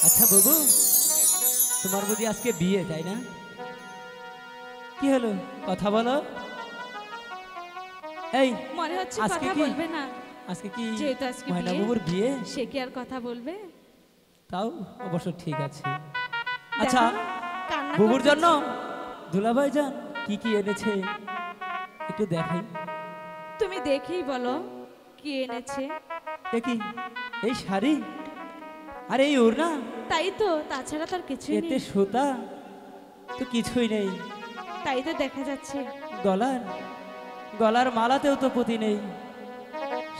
আচ্ছা বাবু, তোমার বুঝি আজকে বিয়ে, তাই না? কি হলো, কথা বলো। এই মনে হচ্ছে আজকে কথা কি বলবে না। আজকে কি যেহেতু আজকে ময়না বিয়ে, বাবুর বিয়ে? সে কি আর কথা বলবে? তাও অবশ্য ঠিক আছে। আচ্ছা দেখো, কান্না বাবুর করতেছে। জন্য দুলাভাই যান কি কি এনেছে একটু দেখাই। তুমি দেখেই বলো কি এনেছে। এ কি, এই শাড়ি আর এই ওড়না, তাই তো, তাছাড়া তার কিছুই এতে নেই। সুতা তো কিছুই নেই। তাই তো দেখা যাচ্ছে। গলার গলার মালাতেও তো পুঁতি নেই,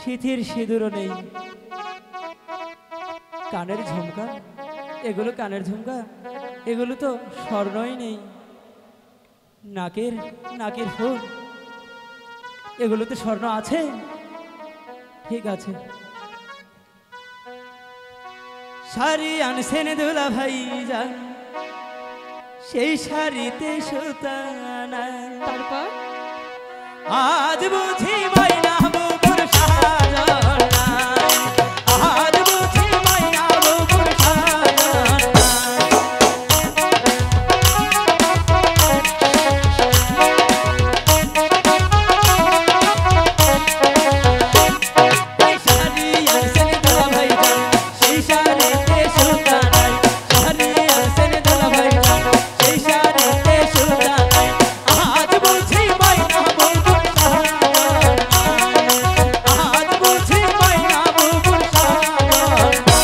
সিঁথির সিঁদুরও নেই। কানের ঝুমকা, এগুলো কানের ঝুমকা, এগুলো তো স্বর্ণই নেই। নাকের নাকের ফুল, এগুলোতে স্বর্ণ আছে? ঠিক আছে। শাড়ি আনছেন দুলা ভাই যান, সেই শাড়িতে সুতা নাই। তারপর আজ বুঝি ময়না বাবুর সাজন নাই, আজ বুঝি ময়না বাবুর সাজন নাই। এই শাড়ি আনছেন দুলা ভাই যান, সেই শাড়িতে সুতা নাই। শাড়ি আনছেন দুলা ভাই যান, সেই শাড়িতে সুতা নাই। আজ বুঝি ময়না বাবুর সাজন নাই, আজ বুঝি ময়না বাবুর সাজন নাই।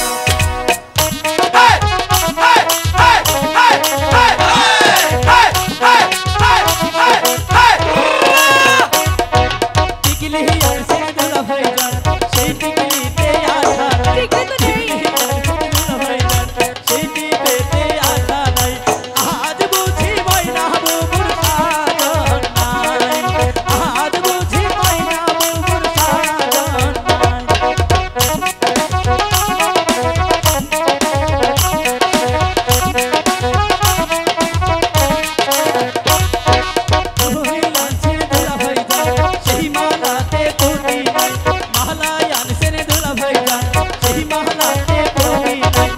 টিকলি আনছেন দুলা ভাই যান, সেই টিকলিতে আঠা নাই। টিকলি তো নেই। টিকলি আনছেন দুলা ভাই যান, সেই টিকলিতে আঠা নাই। আজ বুঝি ময়না বাবুর সাজন নাই, আজ বুঝি ময়না বাবুর সাজন নাই। ওই আনছেন দুলা ভাই যান, সেই মালাতে পুঁতি নাই। মালা আনছেন দুলা ভাই যান, সেই মালাতে পুঁতি নাই।